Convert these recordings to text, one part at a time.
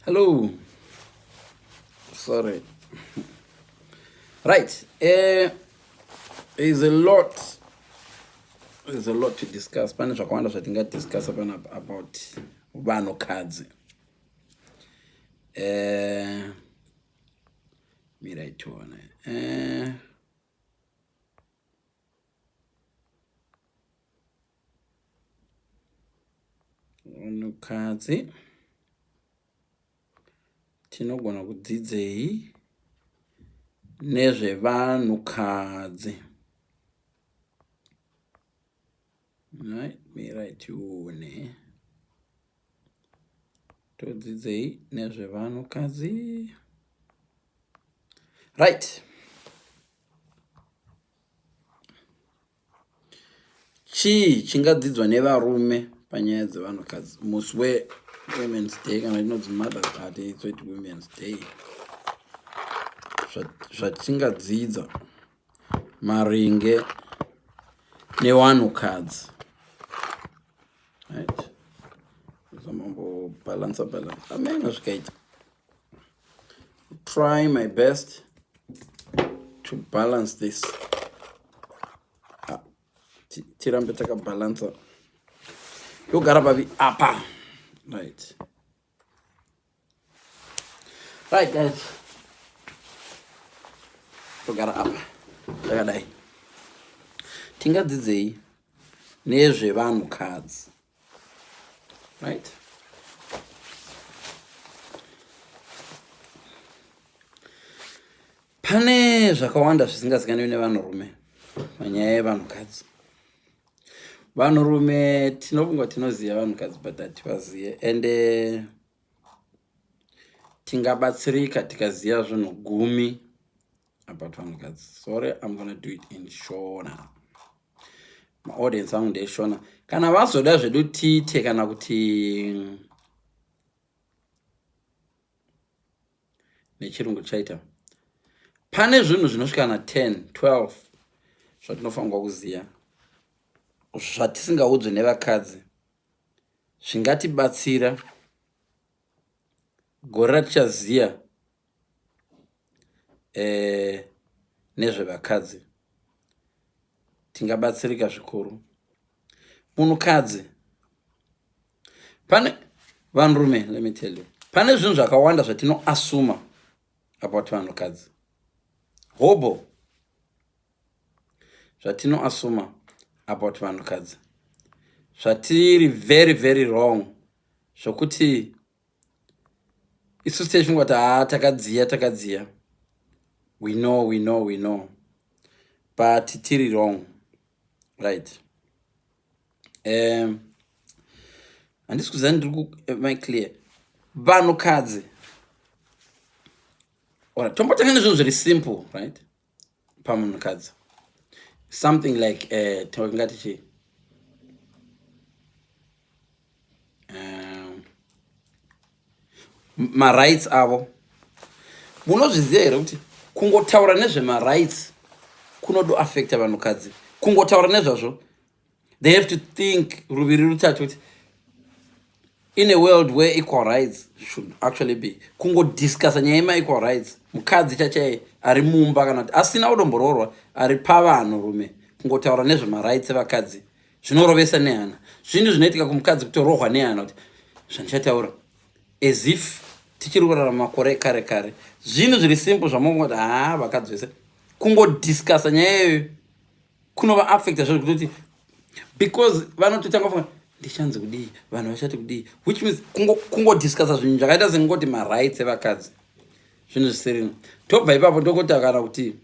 Hello. Sorry. Right. There's a lot. There's a lot to discuss. Pane zvakawanda zvatingadiscuss about vanhukadzi. Miraitona. Vanhukadzi. Tinogona kudzidzei nezvevanhukadzi. Right, miraitone. Todzidzei nezvevanhukadzi. Right. Chii chingadzidzwa nevarume panyaya dzevanhukadzi? Musi weWomen's Day kana inonzi Mother's Day, it's Women's Day. Zvatingadzidza maringe nevanhukadzi. Right? Zamambo balance. Amena zvikaita. Try my best to balance this. Tirambe takabalansa. Yogara babi apa. Right. Right, guys. Yogara apa. Takadai. Tingadzidzei nezvevanhukadzi. Right? Pane zvakawanda zvisingazikanwi nevanhurume panyaya yevanhukadzi. Vanhurume tinobunga tinoziva vanhukadzi but hativazive, ende tingabatsirika tikaziva zvinhu 10 about vanhukadzi. Sorry, I'm gonna do it in Shona. My audience angu ndeshona. Kana vazoda zvedu tiite kana kuti nechirungu chaita. Pane zvinhu zvinosvika na 10, 12 zvatinofanirwa kuziva. Zvatisingaudzwe nevakadzi. Zvingatibatsira gore ratichaziva nezvevakadzi. Tingabatsirika zvikuru. Munhukadzi. Pane vanhurume, let me tell you. Pane zvinhu zvakawanda zvatinoasuma about vanhukadzi. Hobo. Zvatinoasuma about vanhukadzi. Zvatiri very, very wrong. Zvokuti isusu tichifunga kuti takadziya. We know. But tiri wrong. Right. Handisi kuziva ndiri am I clear? Vanhukadzi. Alright, tombotanga nezvinhu zviri simple, right? Pamunhukadzi. Something like tingati chi rights avo. Munozviziva here kuti kungotaura nezvema-rights kunodo affecta vanhukadzi. Kungotaura nezvazvo, they have to think ruviri rutatu kuti in a world where equal rights should actually be. Kungodiscussa nyaya yema-equal rights. Mukadzi chachaye ari mumba kana kuti asina kudombororwa ari pavanhurume. Kungotaura nezvema-rights evakadzi zvinorovesa nehana. Zvinhu zvinoitika kumukadzi kutorohwa nehana kuti zvandichataura as if tichiri kurarama makore kare. Zvinhu zviri simple zvamunoti vakadzi vese. Kungodiscussa nyaya iyoyo kunova affecta zvo kuti because vanototanga kufunga ndichanzi kudii, vanhu vachati kudii, which means kungodiscussa zvinhu zvakaita sengoti ma-rights evakadzi. Zvinhu zvisirino. Tobva ipapo ndokota kana kuti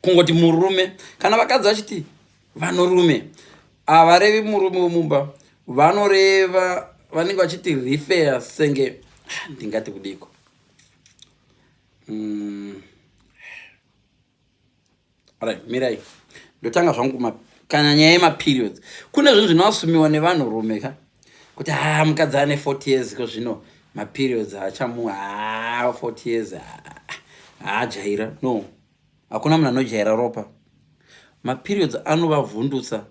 kungoti murume kana vakadzi vachiti vanhurume havarevi murume wemumba, vanoreva vanenge vachiti refer senge ndingati kudiko. Alright, mirai. Ndotanga zvangu kana nyaya yema-periods. Kune zvinhu zvinoasumiwa nevanhurume ka kuti mukadzi ane 40 years ko zvino ma-periods hachamu 40 years jaira. No, hakuna munhu anojaira ropa. Ma-periods anovavhundutsa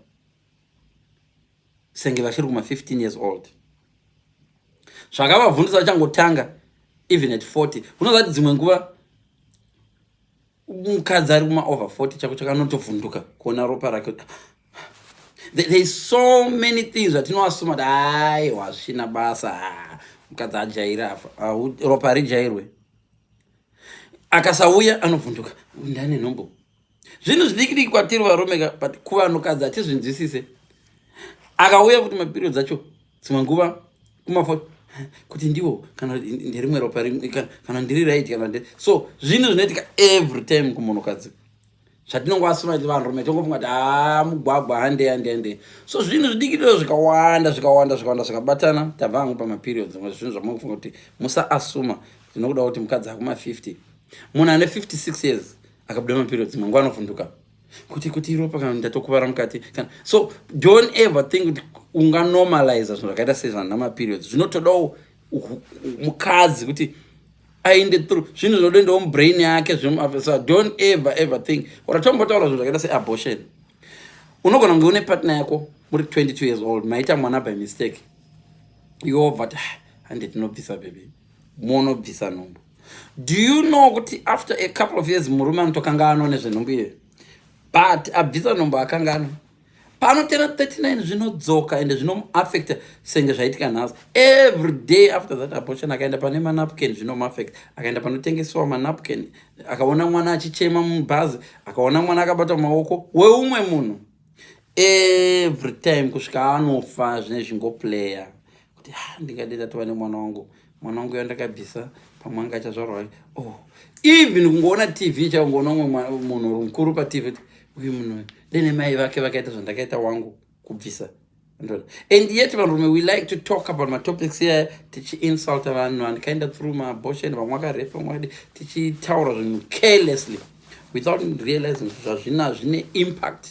senge vachiri kuma 15 years old. Zvakavavhundutsa vachangotanga even at 40. Unoziva kuti dzimwe nguva mukadzi ari kuma over 40 chako chakanotovhunduka kuona ropa rake. There's so many things zvatinoasuma kuti aiwa zvisina basa, mukadzi ajaira afa, ropa harijairwe. Akasauya anovhunduka, ndane nhombo. Zvinhu zvidiki diki kwatiri varume, but kuvanhukadzi hatizvinzwisise. Akauya kuti maperiod acho dzimwe nguva kuma kuti ndiwo kana nderimwe ropa kana ndiri right kana so zvinhu zvinoitika every time kumunhukadzi. Zvatinongoasuma kuti vanhurume tongofunga kuti mugwagwa hande. So zvinhu zvidiki diki zvikawanda zvikabatana tabva hangu pamaperiods. Zvinhu zvamunofunga kuti musaasuma zvinokuda kuti mukadzi akuma 50. Munhu ane 56 years akabuda maperiods mangu anovhunduka kuti ropa kana ndatokuvara mukati. So don't ever think kuti unganormalize zvinhu zvakaita sezvanamaperiods. Zvinotodawo mukadzi kuti aende through zvinhu zvinodendawo mubrain yake. So don't ever think. Uratombotaura zvinhu zvakaita seabortion. Unogona kunge une partner yako muri 22 years old, maita mwana by mistake, yobva kuti hande tinobvisa baby, monobvisa nhombo. Do you know kuti after a couple of years murume anotokanga ano nezvenhombo iye, but abvisa nhombo akanga ano panotera 39 zvinodzoka ende zvinomuaffecta senge zvaitika nhasi. Every day after that abortion akaenda pane manapkin zvinomuaffecta. Akaenda panotengeswa manapkin akaona mwana achichema mubhazi, akaona mwana akabata maoko weumwe munhu, every time kusvika anofa zvine zvingoplaya kuti ndingade tatova nemwana wangu yandakabvisa pamwanga achazvarwa. Even kungoona TV chaungoona umwe munhu mukuru paTV uyu munhu ndine mai vake vakaita zvandakaita wangu kubvisa. And yet vanhurume we like to talk about my topics here, tichi-insult vanhu andikaenda through ma-abortion, vamwe vakarepa, vamwe tichitaura zvinhu carelessly without realizing zvazvina zvine impact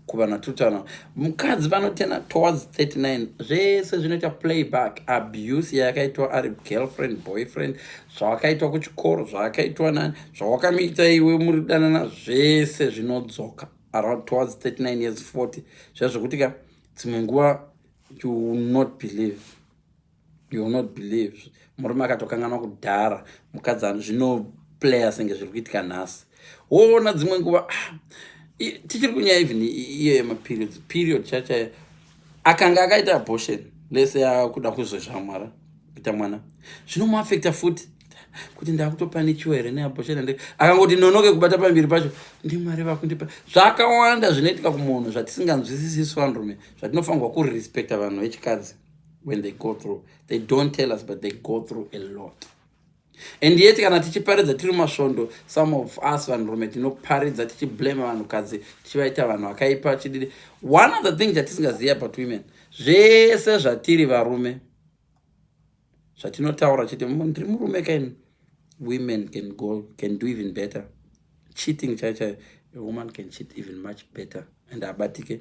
kuvanhu vatutana. Mukadzi vanotena towards 39 zvese zvinoita playback, abuse yakaitwa ari girlfriend boyfriend, zvawakaitwa kuchikoro, zvawakaitwa nani, zvawakamuita iwe muri danana, zvese zvinodzoka around towards 39 years 40. Zvazvokutika dzimwe nguva you will not believe murume akatokanganwa kudhara, mukadzi zvinoplaya senge zviri kuitika nhasi. Woona dzimwe nguva tichiri kunyaya even iyo yemaperiod chacha akanga akaita abortion lese akuda kuzozvamwara kuita mwana, zvinomuaffecta futi kuti ndakutopanichiwa here neabortion. Akangoti nonoke kubata pambiri pacho ndimwari vakundipa. Zvakawanda zvinoitika kumunhu zvatisinganzwisisi vanhurume, zvatinofanirwa kurespecta vanhu vechikadzi when they go through. They don't tell us but they go through a lot. And yet kana tichiparidza tiri masvondo, some of us vanhurume tinoparidza tichiblame vanhukadzi tichivaita vanhu vakaipa chididi. One of the things zvatisingaziva about women, zvese zvatiri varume zvatinotaura chiti ndiri murume kaini, women can do even better. Cheating chacha, a woman can cheat even much better and abatike.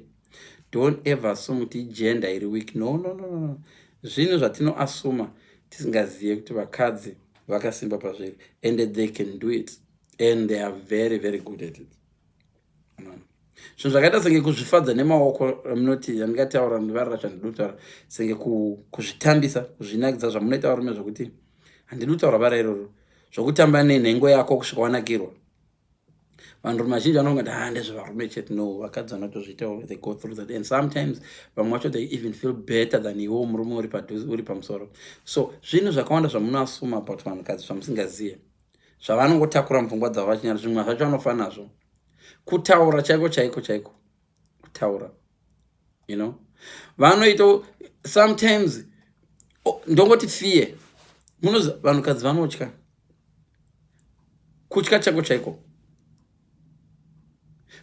Don't ever assume kuti gender iri weak. No. Zvinhu zvatinoasuma tisingazive kuti vakadzi vakasimba pazviri, and they can do it and they are very very good at it. Zvinhu zvakaita senge kuzvifadza nemaoko, munoti andingataura ndivarira zvandinotaura, senge kuzvitambisa, kuzvinakidza zvamunoita varume zvokuti handinotaura vara iroro, zvokutamba nenhengo yako kusvika wanakirwa. Vanhurume vazhinji vanonga ndezvevarume chete. No, vakadzi vanotozviitawo, they go through that, and sometimes vamwe vacho they even feel better than iwo murume uri pamusoro. So zvinhu zvakawanda zvamunoasuma about vanhukadzi zvamusingazive, zvavanongotakura mupfungwa dzavo vachinyara, zvimwe zvacho vanofa nazvo. Kutaura chaiko kutaura, you know, vanoita sometimes ndongoti fear. Munoziva vanhukadzi vanotya, kutya chaiko,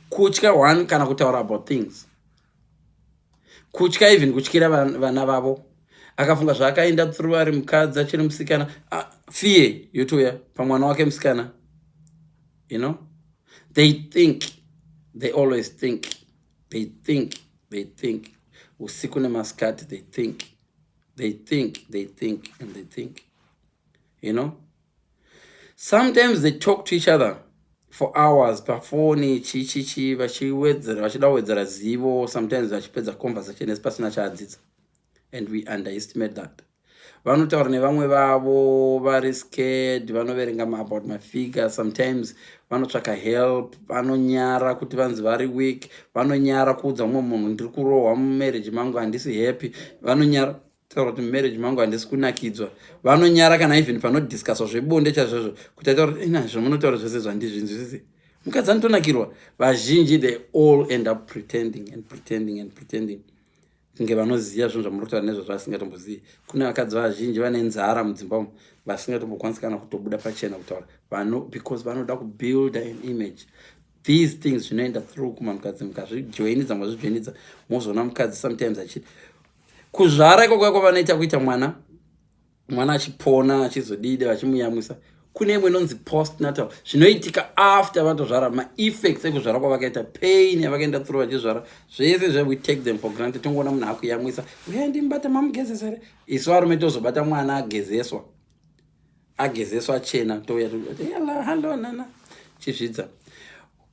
kutya one kana kutaura about things, kutya even kutyira vana vavo. Akafunga zvaakaenda through ari mukadzi achiri musikana, fear yotouya pamwana wake musikana. You know, they always think usiku nemasikati they think, you know. Sometimes they talk to each other for hours pafoni vachida kuwedzera zivo, sometimes vachipedza conversation esi pasina chaadzidza, and we underestimate that. vanotaura nevamwe vavo vari scared, vanoverenga about mafigures, sometimes vanotsvaka help, vanonyara kuti vanzi vari weak, vanonyara kuudza mumwe munhu ndiri kurohwa mumarriage mangu handisi happy, vanonyara taura kuti mumarriage mangu handisi kunakidzwa, vanonyara kana even panodiscuswa zvebonde chaizvozvo kuti ataura kuti ina zvamunotaura zvese zvandizvinzwisisi. Mukadzi anotonakirwa, vazhinji they all end up pretending and pretending and pretending kunge vanoziva zvinhu zvamuri kutaura nezvazvo vasingatombozivi. Kune vakadzi vazhinji vane nzara mudzimba umu vasingatombokwanisi kana kutobuda pachena kutaura because vanoda kubuild an image. These things zvinoenda through kumanhukadzi, mukazvijoinidza mazvijoinidza mozoona mukadzi sometimes achiti kuzvara ikoko vanoita kuita mwana achipona achizodide vachimuyamwisa. Kune imwe inonzi postnatal, zvinoitika after vatozvara, maeffects ekuzvara kwavakaita, pain yavakaenda through vachizvara, zvese we take them for granted. Tongoona munhu akuyamwisa, uya ndimbata mamugezesa here, isu varume tozobata mwana agezeswa chena, touya yala halo nana chizvidza.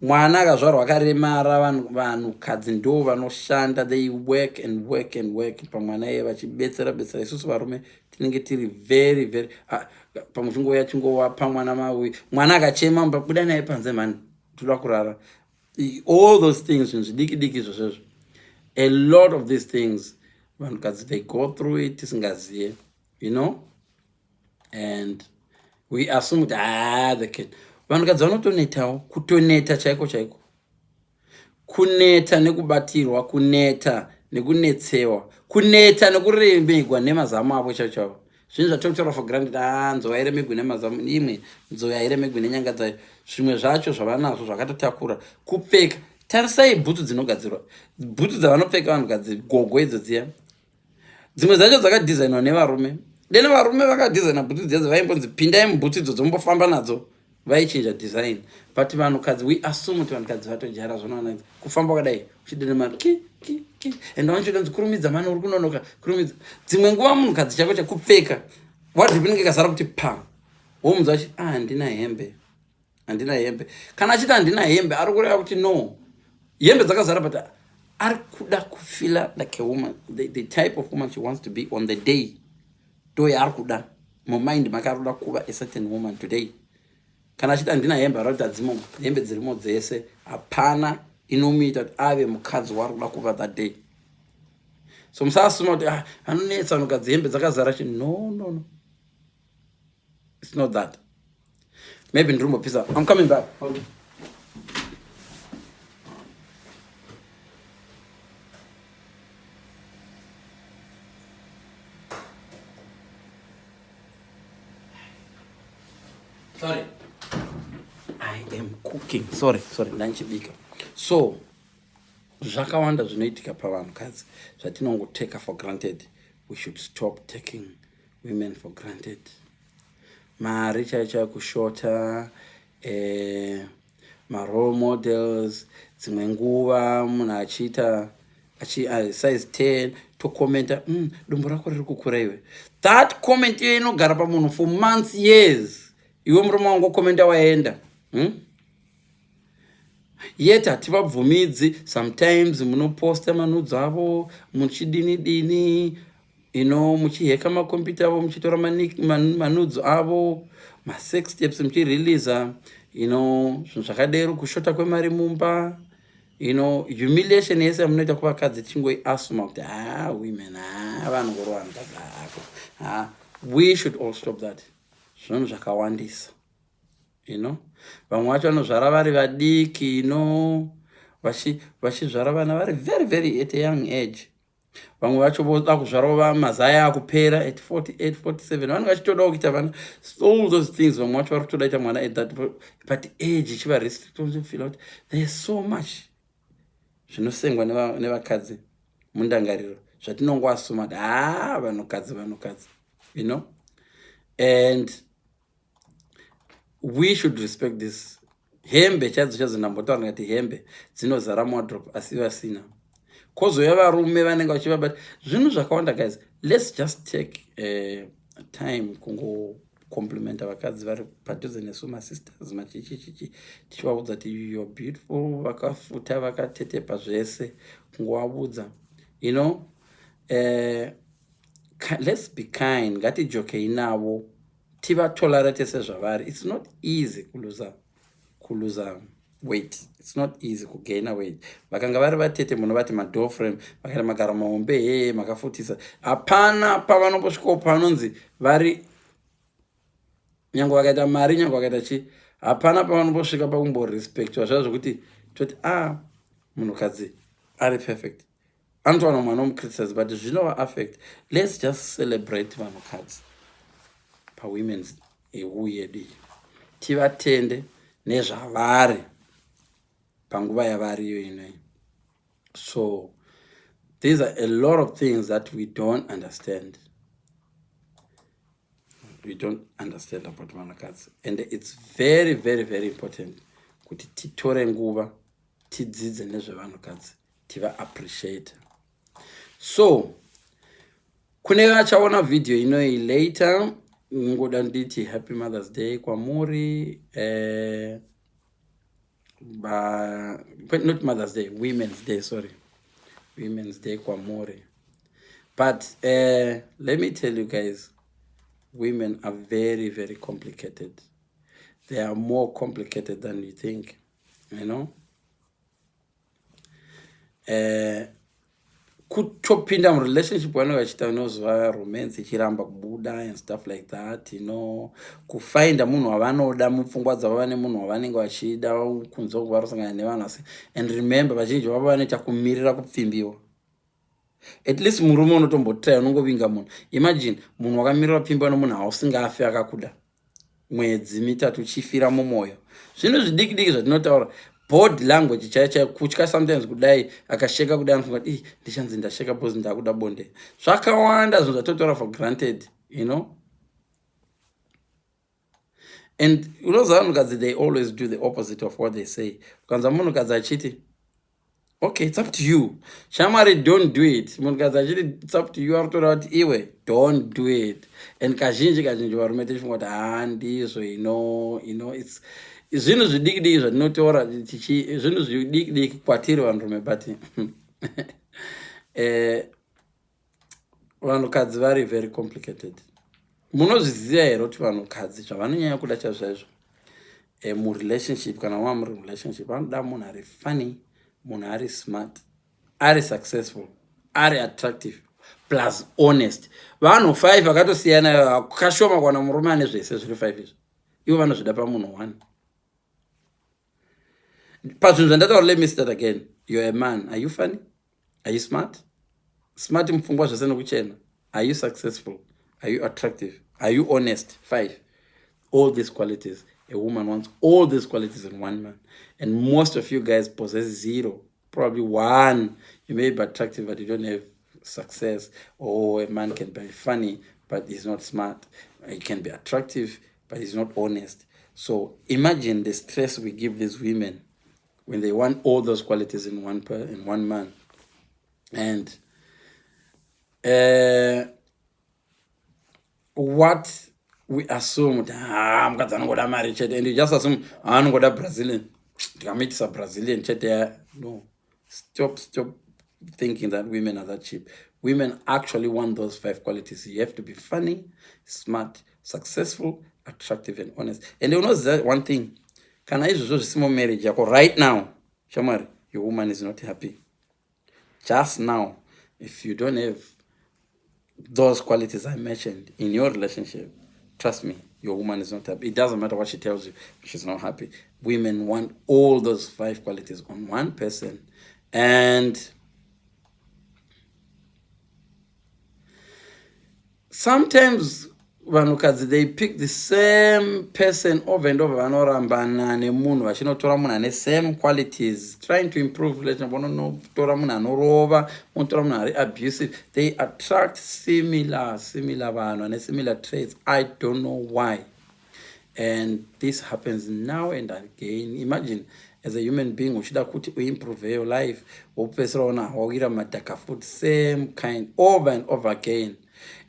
Mwana akazvarwa akaremara, vanhukadzi ndo vanoshanda, they work and work and work pamwana iye vachibetsera. Isusu varume tinenge tiri very very pamuchingoya chingowapa mwana mawi, mwana akachema buda naye panze mani toda kurara. All those things zvidiki diki zvozvozvo, a lot of these things vanhukadzi they go through it tisingaziye, you know, and we assume the kid. Vanhukadzi vanotonetawo, kutoneta chaiko chaiko, kuneta nekubatirwa, kuneta nekunetsewa, kuneta nekuremegwa nemazamu avo chaichavo. Zvinhu zvatotora for granted, nzou airemegwi nemazamu, imwe nzou airemegwi nenyanga dzayo. Zvimwe zvacho zvavanazvo zvakatotakura. Kupfeka, tarisai bhutsu dzinogadzirwa, bhutsu dzavanopfeka vanhukadzi, gogo idzo dziya, dzimwe dzacho dzakadhizainwa nevarume. Dene varume vakadhizaina bhutsu dziya dzavaimbonzi pindai mubhutsu idzo dzombofamba nadzo, vaichinja design. But vanhukadzi, we assume kuti vanhukadzi vatojara zvinoona kufamba kudai uchidene mari ki and vanchodonzi kurumidza mani uri kunonoka kurumidza. Dzimwe nguva munhukadzi chako chakupfeka wadhipi inenge ikazara kuti pa womunzwa achiti handina hembe, handina hembe. Kana achiti handina hembe ari kureva kuti no, hembe dzakazara, but ari kuda kufila like a woman, the type of woman she wants to be on the day. Do yaari kuda mumind make ari kuda kuva a certain woman today. Kana achiti handina hembe ari kuti hadzimo hembe dzirimo dzese, hapana inomuita kuti ave mukadzi waari kuda kuva that day. So musasuma kuti anonetsa vanhukadzi hembe dzakazara chi, no, it's not that. Maybe ndirimbopisa, I'm coming back. Sorry, I am cooking. Sorry, ndanchibika. So zvakawanda zvinoitika pavanhukadzi zvatinongoteka for granted. We should stop taking women for granted. Mari chaicha kushota, role models, dzimwe nguva munhu achiita size 10 tokomenta dumbu rako riri kukura iwe. That comment iyo inogara pamunhu for months, years. Iwe murume wangu komenta waenda. Yet hativabvumidzi. Sometimes munoposta manudzi avo muchidini, you know, muchiheka makombiyuta avo muchitora manudzi avo, ma-sex steps muchireleasa, you know, zvinhu zvakadero, kushota kwemari mumba, you know, humiliation yese yamunoita kuvakadzi tichingoiasuma kuti women vanongorova mukadzi ako. We should all stop that. Zvinhu zvakawandisa, you know. Vamwe vacho vanozvara vari vadiki, you know, vachizvara vana vari very very at a young age. Vamwe vacho voda kuzvara mazaya akupera at 48, 47, vanenge vachitodawo kuita vana. All those things vamwe vacho vari kutoda kuita mwana at that, but age ichiva restrict, feel out there's so much zvinosengwa nevakadzi mundangariro zvatinongoasuma kuti vanhukadzi, you know. And we should respect this. Hembe chadzo ndambotaura ngati hembe dzinozara wardrobe asi vasina. Kozoya varume vanenge vachivabata zvinhu zvakawanda. Guys, let's just take time kungo compliment vakadzi vari padhuze nesu masisters machichichichi tichivaudza kuti you're beautiful, vakafuta vakatetepa zvese, kungovaudza, you know. let's be kind, ngatijokei navo, tivatolerate sezvavari. It's not easy kuluza weight. It's not easy kugaina weight. Vakanga vari vatete munovati madoor frame, vakaenda magara mahombe, makafutisa. Hapana pavanombosvikawo panonzi vari nyange vakaita mari, nyange vakaita chi, hapana pavanombosvika pakumborespectwa zvazvokuti toti munhukadzi ari perfect. Antowana mwana womukriticize, but zvinova affect. Let's just celebrate vanhukadzi pawomen's EU yedu, tivatende nezvavari panguva yavariyo inoi. So these are a lot of things that we don't understand. We don't understand about vanhukadzi, and it's very, very, very important kuti titore nguva tidzidze nezvevanhukadzi, tiva appreciate. So kune vachaona video inoi later, ngoda nditi happy Mother's Day kwamuri, but not Mother's Day, Women's Day, sorry, Women's Day kwamuri. But let me tell you guys, women are very, very complicated. They are more complicated than you think, you know. Kutopinda mu relationship vanhu vachita unozva romance ichiramba kubuda and stuff like that, you know, kufind munhu wavanoda mupfungwa dzavo vane munhu wavanenge vachida kunzwa kuva rosangana nevanhu asi. And remember, vazhinji vavo vanoita kumirira kupfimbiwa. At least murume unotombotry unongovinga munhu. Imagine munhu wakamirira kupfimbiwa nomunhu hausingafi akakuda mwedzi mitatu uchifira mumwoyo. Zvinhu zvidiki diki zvatinotaura, body language chaicha, kutya sometimes kudai akasheka kudai anofunga kuti ndichanzi ndasheka because ndakuda bonde. Zvakawanda zvinhu zvatotora for granted, you know. And unoziva vanhukadzi, they always do the opposite of what they say. Ukanzwa munhukadzi achiti okay, it's up to you, shamwari, don't do it. Munhukadzi achiti it's up to you, aritotaura kuti iwe don't do it. And kazhinji varume tichifunga kuti ndizvo, you know, it's zvinhu zvidiki diki zvatinotaura, zvinhu zvidiki diki kwatiri vanhurume, but vanhukadzi vari very complicated. Munozviziva here kuti vanhukadzi zvavanonyanya kuda chaizvo murelationship, kana wava muri relationship, vanoda munhu ari funny, munhu ari smart, ari successful, ari attractive, plus honest. Vanhu 5 vakatosiyana, kashoma kuwana murume ane zvese zviri 5 izvi. Ivo vanozvida pamunhu 1. Pazvinhu zvandataura, let me start again. You're a man. Are you funny? Are you smart? Smart mupfungwa zvese nokuchena. Are you successful? Are you attractive? Are you honest? 5. All these qualities. A woman wants all these qualities in one man. And most of you guys possess 0. Probably 1. You may be attractive, but you don't have success. Or a man can be funny, but he's not smart. He can be attractive, but he's not honest. So imagine the stress we give these women when they want all those qualities in one man. And what we assume, mukadzi anongoda mari chete, and you just assume anongoda Brazilian, ndikamuitisa Brazilian chete. No, stop thinking that women are that cheap. Women actually want those 5 qualities. You have to be funny, smart, successful, attractive, and honest. And you know that one thing, can I use small marriage right now, shamari, your woman is not happy. Just now, if you don't have those qualities I mentioned in your relationship, trust me, your woman is not happy. It doesn't matter what she tells you, she's not happy. Women want all those 5 qualities on one person. And sometimes vanhukadzi, they pick the same person over and over. Vanorambana nemunhu vachinotora munhu ane same qualities, trying to improve relationship. Vanotora munhu anorova, vanotora munhu ari abusive. They attract similar vanhu ane similar traits. I don't know why. And this happens now and again. Imagine, as a human being, uchida kuti uimprove your life, wopesera ona wawira madhaka food, same kind, over and over again.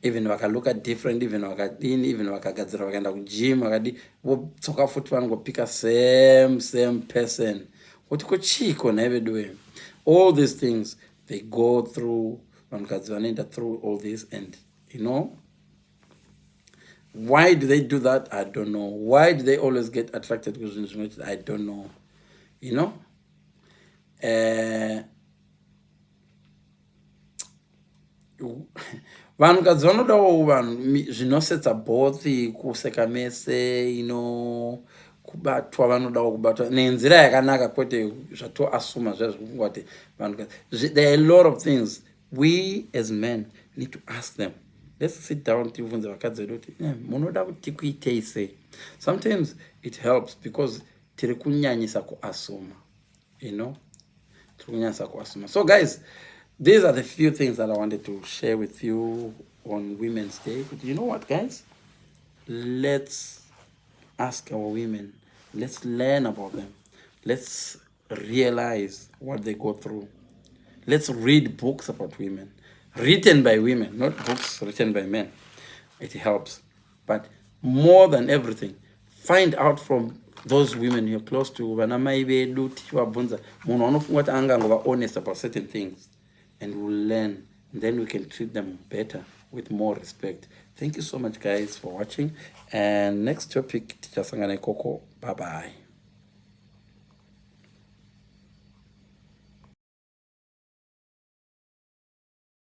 Even vakalook different, even vakadini, even vakagadzira vakaenda kugym, vakadi votsoka futi vanongopika same person. Kuti kochiko naivedwe. All these things, they go through, vanhukadzi vanoenda through all this, and you know. Why do they do that? I don't know. Why do they always get attracted to Zvinhu? I don't know, you know. Vanhukadzi vanodawo vanhu zvinosetsa bhothi, kuseka mese, you know, kubatwa, vanodawo kubatwa nenzira yakanaka, kwete zvatoasuma zviya zvekungwa kuti vanhukadzi. There are a lot of things we as men need to ask them. Let's sit down tivunze vakadzi vedu kuti munoda kuti tikuitei sei. Sometimes it helps because tiri kunyanyisa kuasuma, you know. So guys, these are the few things that I wanted to share with you on Women's Day. But you know what, guys? Let's ask our women. Let's learn about them. Let's realize what they go through. Let's read books about women, written by women, not books written by men. It helps. But more than everything, find out from those women you're close to, vanamai vedu tichivabvunza, munhu anofunga kuti angangova honest about certain things, and we'll learn, and then we can treat them better with more respect. Thank you so much, guys, for watching, and next topic tichasangana ikoko. Bye bye.